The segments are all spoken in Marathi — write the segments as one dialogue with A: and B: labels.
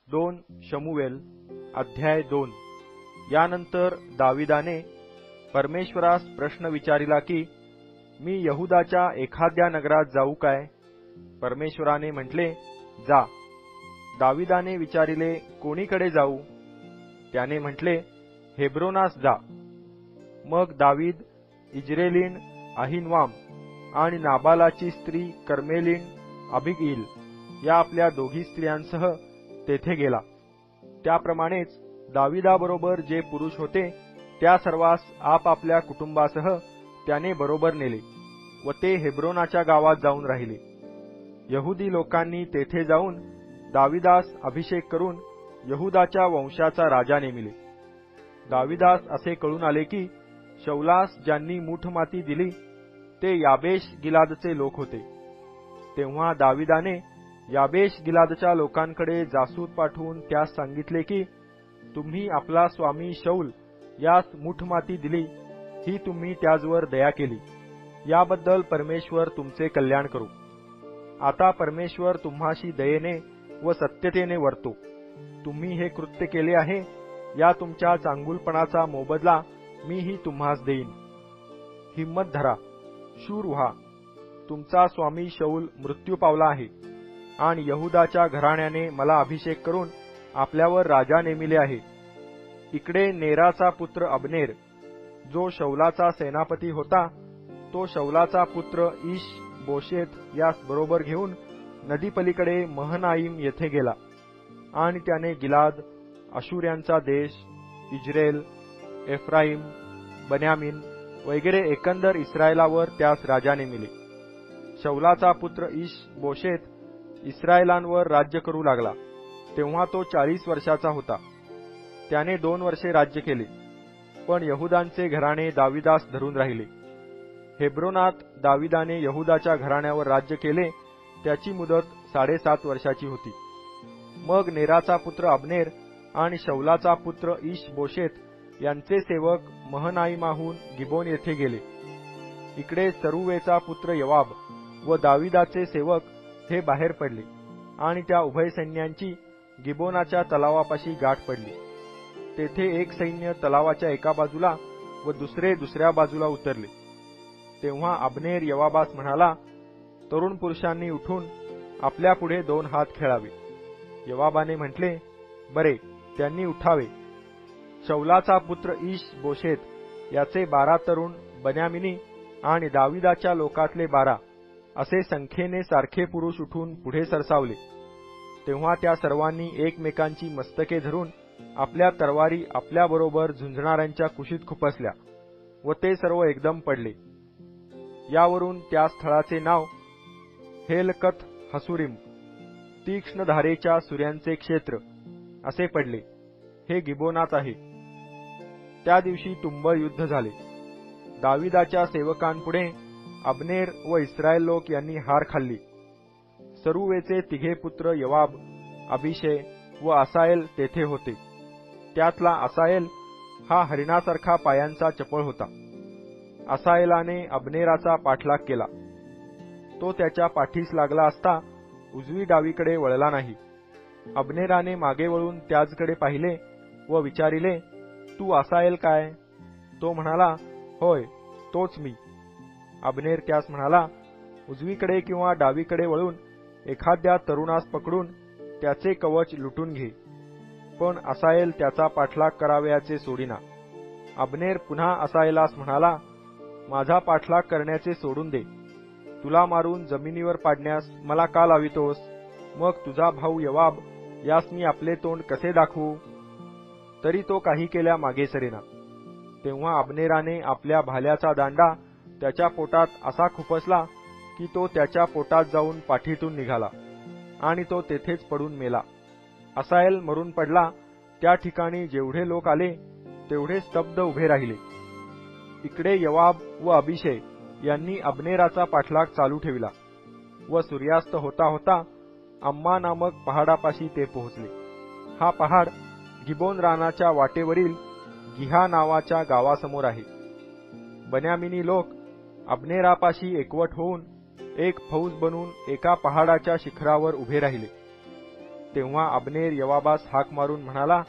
A: 2 शमूएल अध्याय 2। यानंतर दाविदाने परमेश्वरास प्रश्न विचारिला की मी यहूदाच्या एखाद्या नगरात जाऊ काय? परमेश्वराने म्हटले, जा। दाविदाने विचारिले, कोणीकडे जाऊ? त्याने म्हटले, हेब्रोनास जा। मग दावीद इज्रेलीन अहिनवाम आणि नाबालाची स्त्री कर्मेलीन अबिगईल या आपल्या दोघी स्त्रियांसह तेथे गेला। त्याप्रमाणेच दाविदाबरोबर जे पुरुष होते त्या सर्वांस आपापल्या कुटुंबासह त्याने बरोबर नेले व ते हेब्रोनाच्या गावात जाऊन राहिले। यहुदी लोकांनी तेथे जाऊन दाविदास अभिषेक करून यहूदाच्या वंशाचा राजा नेमिले। दाविदास असे कळून आले की शौलास ज्यांनी मूठमाती दिली ते याबेश गिलादचे लोक होते। तेव्हा दाविदाने याबेश गिलादच्या लोकांकडे जासूद पाठवून त्यास सांगितले की तुम्ही आपला स्वामी शौल यास मूठमाती दिली, ही तुम्ही त्याजवर दया केली, याबद्दल परमेश्वर तुमचे कल्याण करू। आता परमेश्वर तुम्हाशी दयेने व सत्यतेने वर्तो। तुम्ही हे कृत्य केले आहे, या तुमच्या चांगुलपणाचा मोबदला मीही तुम्हास देईन। हिम्मत धरा, शूर व्हा। तुमचा स्वामी शौल मृत्यू पावला आहे आणि यहूदाच्या घराण्याने मला अभिषेक करून आपल्यावर राजा नेमिले आहे। इकडे नेराचा पुत्र अबनेर जो शौलाचा सेनापती होता, तो शौलाचा पुत्र इश बोशेत यास बरोबर घेऊन नदीपलीकडे महनाईम येथे गेला आणि त्याने गिलाद, अशूर्यांचा देश, इज्रेल, एफ्राईम, बन्यामीन वगैरे एकंदर इस्रायलावर त्यास राजा नेमिले। शौलाचा पुत्र इश बोशेत इस्रायलांवर राज्य करू लागला, तेव्हा तो 40 वर्षाचा होता। त्याने 2 वर्षे राज्य केले, पण यहूदांचे घराणे दाविदास धरून राहिले। हेब्रोनात दाविदाने यहूदाच्या घराण्यावर राज्य केले, त्याची मुदत 7.5 वर्षाची होती। मग नेराचा पुत्र अबनेर आणि शौलाचा पुत्र इश बोशेत यांचे सेवक महनाईमाहून गिबोन येथे गेले। इकडे सरुवेचा पुत्र यवाब व दाविदाचे सेवक हे बाहेर पडले आणि त्या उभय सैन्यांची गिबोनाच्या तलावापाशी गाठ पडली। तेथे एक सैन्य तलावाच्या एका बाजूला व दुसरे दुसऱ्या बाजूला उतरले। तेव्हा अबनेर यवाबास म्हणाला, तरुण पुरुषांनी उठून आपल्या पुढे 2 हात खेळावे। यवाबाने म्हटले, बरे, त्यांनी उठावे। शौलाचा पुत्र इश बोशेत याचे 12 तरुण बन्यामिनी आणि दाविदाच्या लोकातले 12 असे संख्येने सारखे पुरुष उठून पुढे सरसावले। तेव्हा त्या सर्वांनी एकमेकांची मस्तके धरून आपल्या तरवारी आपल्याबरोबर झुंजणाऱ्यांच्या कुशीत खुपसल्या व ते सर्व एकदम पडले। यावरून त्या स्थळाचे नाव हेलकथ हसुरीम, तीक्ष्ण धारेच्या सूर्यांचे क्षेत्र असे पडले। हे गिबोनात आहे। त्या दिवशी तुंबळ युद्ध झाले। दाविदाच्या सेवकांपुढे अबनेर व इस्रायल लोक यांनी हार खाल्ली। सरुवेचे 3 पुत्र यवाब, अभिषय व असाएल तेथे होते। त्यातला असाएल हा हरिणासारखा पायांचा चपळ होता। असाएलाने अबनेराचा पाठलाग केला। तो त्याच्या पाठीस लागला असता उजवी डावीकडे वळला नाही। अबनेराने मागे वळून त्याचकडे पाहिले व विचारिले, तू असाएल काय? तो म्हणाला, होय, तोच मी। अबनेर त्यास म्हणाला, उजवीकडे किंवा डावीकडे वळून एखाद्या तरुणास पकडून त्याचे कवच लुटून घे। पण असाएल त्याचा पाठलाग करावयाचे सोडिना। अबनेर पुन्हा असाएलास म्हणाला, माझा पाठलाग करण्याचे सोडून दे। तुला मारून जमिनीवर पाडण्यास मला का लावितोस? मग तुझा भाऊ यवाब यास मी आपले तोंड कसे दाखवू? तरी तो काही केल्या मागे सरेना। तेव्हा अबनेराने आपल्या भाल्याचा दांडा त्याच्या पोटात असा खुपसला की तो त्याच्या पोटात जाऊन पाठीतून निघाला आणि तो तेथेच पडून मेला। असाएल मरून पडला। त्या ठिकाणी जेवढे लोक आले तेवढे स्तब्ध उभे राहिले। इकडे यवाब व अभिषय यांनी अबनेराचा पाठलाग चालू ठेवला व सूर्यास्त होता होता अम्मा नामक पहाडापाशी ते पोहोचले। हा पहाड गिबोन रानाच्या वाटेवरील गिहा नावाच्या गावासमोर आहे। बन्यामिनी लोक अबनेरापाशी एकवट होऊन एक फौज बनून एका पहाडाच्या शिखरावर उभे राहिले। तेव्हा अब्नेर योवाबास हाक मारून म्हणाला,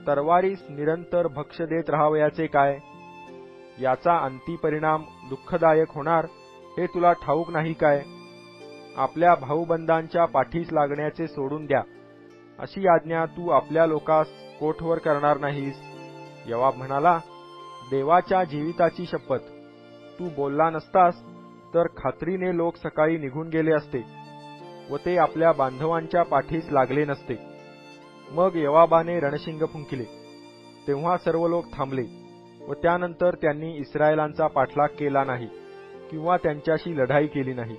A: तरवारीस निरंतर भक्ष्य देत राहावयाचे काय? याचा अंती परिणाम दुःखदायक होणार हे तुला ठाऊक नाही काय? आपल्या भाऊबंदांच्या पाठीस लागण्याचे सोडून द्या, अशी आज्ञा तू आपल्या लोकास कोठवर करणार नाहीस? योवाब म्हणाला, देवाच्या जीविताची शपथ, तू बोलला नसतास तर खात्रीने लोक सकाळी निघून गेले असते व ते आपल्या बांधवांच्या पाठीस लागले नसते. मग योवाबाने रणशिंग फुंकिले. तेव्हा सर्व लोक थांबले व त्यानंतर त्यांनी इस्रायलांचा पाठलाग केला नाही किंवा त्यांच्याशी लढाई केली नाही.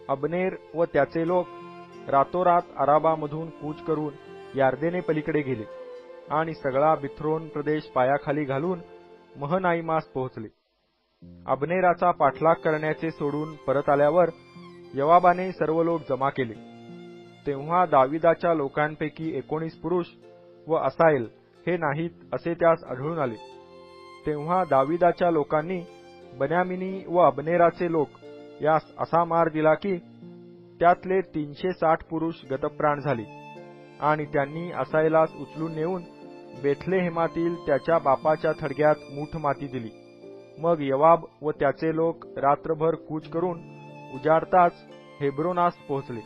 A: अब्नेर व त्याचे लोक रातोरात अराबामधून कूच करून यार्देने पलीकडे गेले आणि सगळा बिथ्रोन प्रदेश पायाखाली घालून महनाईमास पोहोचले. अब्नेराचा पाठलाग करण्याचे सोडून परत आल्यावर योवाबाने सर्व लोक जमा केले. तेव्हा दाविदाच्या लोकांपैकी 19 पुरुष व असाहेल हे नाहीत असे त्यास आढळून आले. तेव्हा दाविदाच्या लोकांनी बन्यामिनी व अब्नेराचे लोक यास असा मार दिला की त्यातले 360 पुरुष गतप्राण झाले आणि त्यांनी असाहेलास उचलून नेऊन बेथलेहेमातील त्याच्या बापाच्या थडग्यात मूठ माती दिली. मग योवाब व त्याचे लोक रात्रभर कूच करून उजाडताच हेब्रोनास पोहोचले.